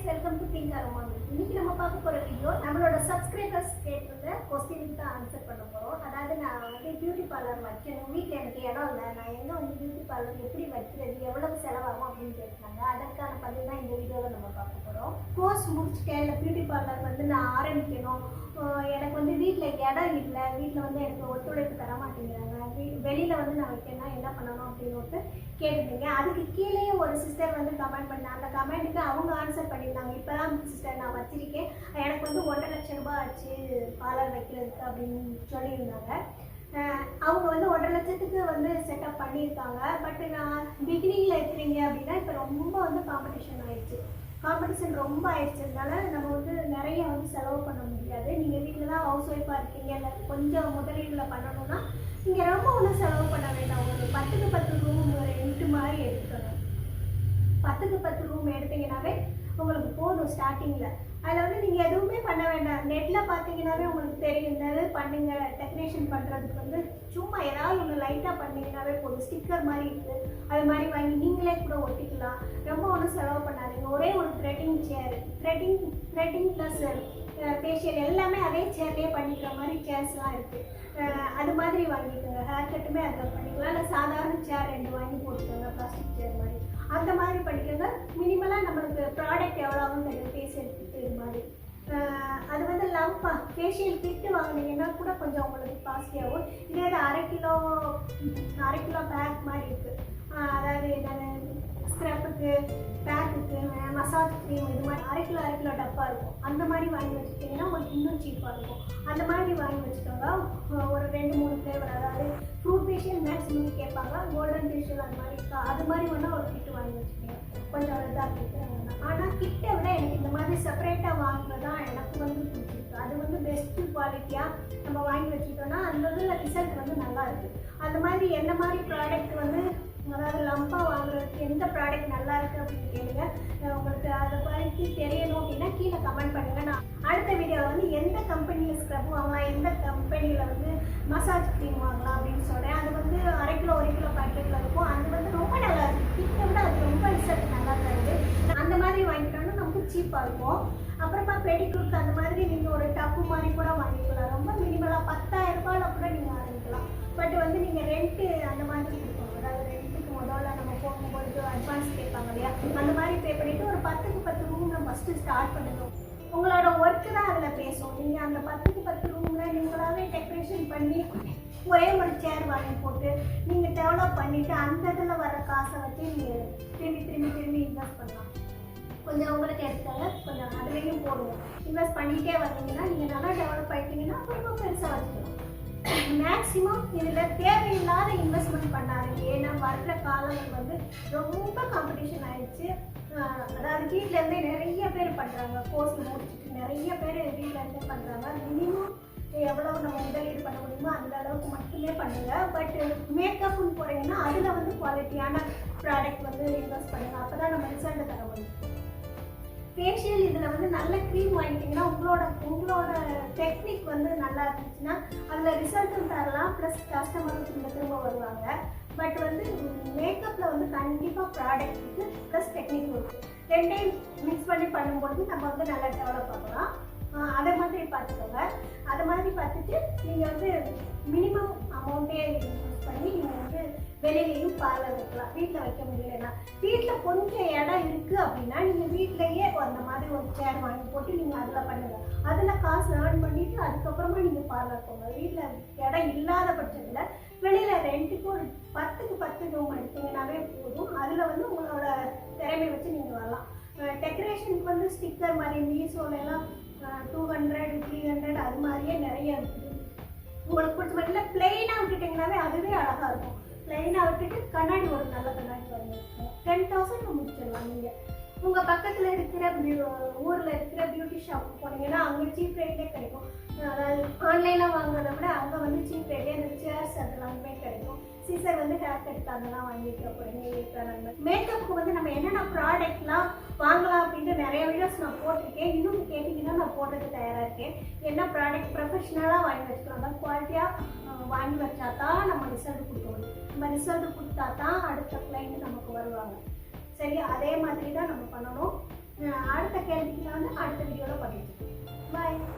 Welcome to pink அரோமான். இன்னைக்கு நம்ம பார்க்க போற வீடியோ நம்மளோட சப்ஸ்கிரைபர்ஸ் கேட்டிருந்த கொஸ்டினுக்கு தான் ஆன்சர் பண்ண போறோம். அதாவது நான் வந்து பியூட்டி பார்லர் வைக்கணும், வீட்டில் எனக்கு இடம் இல்லை, நான் எங்க வந்து பியூட்டி பார்லர் எப்படி வைக்கிறது, எவ்வளவு செலவாகும் அப்படின்னு கேட்டாங்க. அதற்கான பதில் தான் இந்த வீடியோவில் நம்ம பார்க்க போறோம். கோர்ஸ் முடிச்சுட்டேன், இல்லை பியூட்டி பார்லர் வந்து நான் ஆரம்பிக்கணும், எனக்கு வந்து வீட்டில் இடம் இல்லை, வீட்டில் வந்து எனக்கு ஒத்துழைப்பு தர மாட்டேங்கிறாங்க, வெளியில் வந்து நான் வைக்கணும்னா என்ன பண்ணணும் அப்படின்னு கேட்டுருந்தீங்க. அதுக்கு கீழே ஒரு சிஸ்டர் வந்து கமெண்ட் பண்ணாங்க. அந்த கமெண்ட்டுக்கு அவங்க ஆன்சர் பண்ணியிருந்தாங்க. இப்போ தான் சிஸ்டர் நான் வச்சிருக்கேன், எனக்கு வந்து 1.5 லட்சம் ரூபாய் ஆச்சு பார்லர் வைக்கிறதுக்கு அப்படின்னு சொல்லியிருந்தாங்க. அவங்க வந்து 1.5 லட்சத்துக்கு வந்து செட்டப் பண்ணியிருக்காங்க. பட் நான் பிகினிங்கில் இருக்கிறீங்க அப்படின்னா இப்போ ரொம்ப வந்து காம்படிஷன் ஆயிடுச்சு. காம்படிஷன் ரொம்ப ஆயிடுச்சதுனால நம்ம வந்து நிறைய வந்து செலவு பண்ண முடியாது. நீங்கள் வீட்டில் தான் ஹவுஸ் ஒய்ஃபாக இருக்கீங்க, இல்லை கொஞ்சம் முதலீட்டில் பண்ணணும்னா நீங்கள் ரொம்ப ஒன்றும் செலவு பண்ண வேண்டாம். ஒரு 10க்கு 10 ரூம் ரெண்ட் மாதிரி எடுத்துக்கணும். 10க்கு 10 ரூம் எடுத்தீங்கன்னாவே உங்களுக்கு போதும் ஸ்டார்டிங்கில். அதில் வந்து நீங்கள் எதுவுமே பண்ண வேண்டாம். நெட்டில் பார்த்தீங்கன்னாவே உங்களுக்கு தெரியும், இந்த பண்ணுங்க டெக்கரேஷன் பண்ணுறதுக்கு வந்து சும்மா ஏதாவது ஒன்று லைட்டாக பண்ணிங்கன்னாவே போதும். ஸ்டிக்கர் மாதிரி இருக்குது, அது மாதிரி வாங்கி நீங்களே கூட ஒட்டிக்கலாம். ரொம்ப ஒன்றும் செலவு பண்ணாதீங்க. ஒரே ஒரு த்ரெட்டிங் சேர், த்ரெட்டிங் ப்ளஸ் ஃபேஷியல் எல்லாமே அதே சேர்லேயே பண்ணிக்கிற மாதிரி சேர்ஸ்லாம் இருக்குது. அது மாதிரி வாங்கிக்கோங்க. ஹேர் கட்டுமே அதில் பண்ணிக்கலாம். இல்லை சாதாரண சேர் 2 வாங்கி போட்டுக்கோங்க, பிளாஸ்டிக் சேர் மாதிரி. அந்த மாதிரி பண்ணிக்கோங்க. மினிமலாக நம்மளுக்கு ப்ராடக்ட் எவ்வளோவும் தெரியும், ஃபேஷியல் கிட்டு இது மாதிரி. அது வந்து லம்பா ஃபேஷியல் கிட்டு வாங்கினீங்கன்னா கூட கொஞ்சம் உங்களுக்கு காஸ்ட்லியாகும். இதே 1/2 கிலோ பேக் மாதிரி இருக்குது. அதாவது என்னென்ன ஸ்க்ரப்புக்கு, பேக்குக்கு, மசாஜ் க்ரீம், இது மாதிரி 1/2 கிலோ டப்பா இருக்கும். அந்த மாதிரி வாங்கி வச்சுக்கிட்டிங்கன்னா உங்களுக்கு இன்னும் சீப்பாக இருக்கும். அந்த மாதிரி வாங்கி வச்சுக்கோங்க. ஒரு 2-3 ஃப்ளேவர், அதாவது ஃப்ரூட் ஃபேஷியல் மேக்ஸிமம் கேட்பாங்க, கோல்டன் ஃபேஷியல் அது மாதிரி இருக்கா, அது மாதிரி வேணால் ஒரு கிட்டு வாங்கி வச்சுக்கோங்க. கொஞ்சம் இதாக கேட்குறாங்க. ஆனால் கிட்டை விட எனக்கு இந்த மாதிரி செப்பரேட்டாக வாங்குறது தான் எனக்கு வந்து பிடிச்சிருக்கு. அது வந்து பெஸ்ட்டு குவாலிட்டியாக நம்ம வாங்கி வச்சுக்கிட்டோன்னா அந்த இதில் ரிசல்ட் வந்து நல்லா இருக்குது. அந்த மாதிரி என்ன மாதிரி ப்ராடக்ட் வந்து, அதாவது லம்பா வாங்குறதுக்கு எந்த ப்ராடக்ட் நல்லா இருக்குது அப்படின்னு கேளுங்க. உங்களுக்கு அதை குவாலிட்டி தெரியணும் அப்படின்னா கீழே கமெண்ட் பண்ணுங்கள். நான் அடுத்த வீடியோவில் வந்து எந்த கம்பெனியில் ஸ்க்ரப் வாங்கலாம், எந்த கம்பெனியில் வந்து மசாஜ் க்ரீம் வாங்கலாம் அப்படின்னு சொல்கிறேன். அது வந்து 1/2 கிலோ 1 கிலோ பாக்கெட்டில் இருக்கும். அது வந்து ரொம்ப நல்லா இருக்குது. கிட்ட விட அது ரொம்ப ரிசல்ட் நல்லா தருது. அந்த மாதிரி வாங்கிட்டோம்னா நமக்கு சீப்பாக இருக்கும். அப்புறமா பெடிக்யூருக்கு அந்த மாதிரி நீங்கள் ஒரு டப்பு மாதிரி கூட வாங்கிக்கலாம். ரொம்ப மினிமலாக 10,000 ரூபாயில் கூட நீங்கள் ஆரம்பிக்கலாம். பட் வந்து நீங்கள் ரெண்ட்டு அந்த மாதிரி கொடுக்கணும். அதாவது ரெண்ட்டுக்கு முதல்ல நம்ம போகும்பொழுது அட்வான்ஸ் கேட்பாங்க இல்லையா, அந்த மாதிரி பே பண்ணிவிட்டு ஒரு 10க்கு 10 ரூம் நம்ம ஃபஸ்ட்டு ஸ்டார்ட் பண்ணணும். உங்களோட ஒர்க்கு தான் அதில் பேசும். நீங்கள் அந்த 10க்கு 10 ரூமில் நீங்களாவே டெக்கரேஷன் பண்ணி ஒரே ஒரு சேர் வாங்கி போட்டு நீங்கள் டெவலப் பண்ணிவிட்டு அந்த இதில் வர காசை வச்சு நீங்கள் திரும்பி இன்வெஸ்ட் பண்ணலாம். கொஞ்சம் உங்களுக்கு எடுத்தாங்க, கொஞ்சம் அதுலேயும் போடுங்க. இன்வெஸ்ட் பண்ணிகிட்டே வந்தீங்கன்னா நீங்கள் நல்லா டெவலப் ஆகிட்டீங்கன்னா ரொம்ப பெருசாக வச்சுக்கலாம். மேக்ஸிமம் இதில் தேவையில்லாத இன்வெஸ்ட்மெண்ட் பண்ணாதீங்க. ஏன்னா வர்ற காலம் வந்து ரொம்ப காம்படிஷன் ஆயிடுச்சு. அதாவது வீட்டிலேருந்தே நிறைய பேர் பண்ணுறாங்க. கோர்ஸ் முடிச்சுட்டு நிறைய பேர் வீட்டிலேருந்தே பண்ணுறாங்க. மினிமம் எவ்வளோ நம்ம முதலீடு பண்ண முடியுமோ அந்த அளவுக்கு மட்டுமே பண்ணுங்கள். பட் மேக்கப்னு போகிறீங்கன்னா அதில் வந்து குவாலிட்டியான ப்ராடக்ட் வந்து இன்வெஸ்ட் பண்ணுங்கள். அப்போ தான் நம்ம ரிசல்ட் தர முடியும். ஃபேஷியல் இதில் வந்து நல்ல க்ரீம் வாங்கிட்டிங்கன்னா உங்களோட டெக்னிக் வந்து நல்லா இருந்துச்சுன்னா அதில் ரிசல்ட்டும் தரலாம், ப்ளஸ் கஸ்டமரும் திரும்ப வருவாங்க. பட் வந்து மேக்கப்பில் வந்து கண்டிப்பாக ப்ராடக்ட்டுக்கு ப்ளஸ் டெக்னிக் இருக்குது. ரெண்டையும் மிக்ஸ் பண்ணி பண்ணும்பொழுது நம்ம வந்து நல்லா டெவலப் ஆகலாம். அதை மாதிரி பார்த்துக்கோங்க. அதை மாதிரி பார்த்துட்டு நீங்கள் வந்து மினிமம் அமௌண்ட்டே இன்வெஸ்ட் பண்ணி நீங்கள் வந்து வெளியிலையும் பார்லர் வைக்கலாம். வீட்டில் வைக்க முடியலைன்னா வீட்டில் கொஞ்சம் இடம் இருக்குது அப்படின்னா நீங்கள் வீட்டிலையே அந்த மாதிரி ஒரு சேர் வாங்கி போட்டு நீங்கள் அதில் பண்ணுங்கள். அதில் காசு ஏர்ன் பண்ணிவிட்டு அதுக்கப்புறமா நீங்கள் பார்லர் போங்க. வீட்டில் இடம் இல்லாத பட்சத்தில் வெளியில் ரெண்ட்டுக்கு ஒரு 10க்கு 10 ரூம் எடுத்தீங்கன்னாவே போதும். அதில் வந்து உங்களோட திறமை வச்சு நீங்கள் வரலாம். டெக்கரேஷனுக்கு வந்து ஸ்டிக்கர் மாதிரி மீஷோலெல்லாம் 200 300 அது மாதிரியே நிறைய இருக்குது. உங்களுக்கு பிடிச்ச மாதிரி இல்லை, பிளெயினாக விட்டுட்டிங்கனாவே அதுவே அழகாக இருக்கும். பிளெயினாக விட்டுட்டு கண்ணாடி, ஒரு நல்ல கண்ணாடி வாங்கி 10,000 முடிச்சிடலாம். நீங்கள் உங்கள் பக்கத்தில் இருக்கிற ஊரில் இருக்கிற பியூட்டி ஷாப் போனீங்கன்னா அங்கே சீப் ரேட்லேயே கிடைக்கும். அதாவது ஆன்லைனில் வாங்குறத விட அங்கே வந்து சீப் ரேட்லேயே அந்த சேர்ஸ் அதெல்லாமே கிடைக்கும். சீசர் வந்து ஹேர் கட் அதெல்லாம் வாங்கிக்க போகிறீங்க. மேக்கப்புக்கு வந்து நம்ம என்னென்ன ப்ராடக்ட்லாம் வாங்கலாம் அப்படின்ட்டு நிறைய வீடியோஸ் நான் போட்டிருக்கேன். இன்னும் கேட்டிங்கன்னா நான் போடுறதுக்கு தயாராக இருக்கேன். என்ன ப்ராடக்ட் ப்ரொஃபஷ்னலாக வாங்கி வச்சுக்கலாம், அதான் குவாலிட்டியாக வாங்கி வச்சா தான் நம்ம ரிசல்ட் கொடுக்க முடியும். நம்ம ரிசல்ட் கொடுத்தா தான் அடுத்த கிளைண்ட் நமக்கு வருவாங்க. சரி, அதே மாதிரி தான் நம்ம பண்ணணும். அடுத்த கேள்வி வந்து அடுத்த வீடியோவில் பண்ணிட்டு பாய்.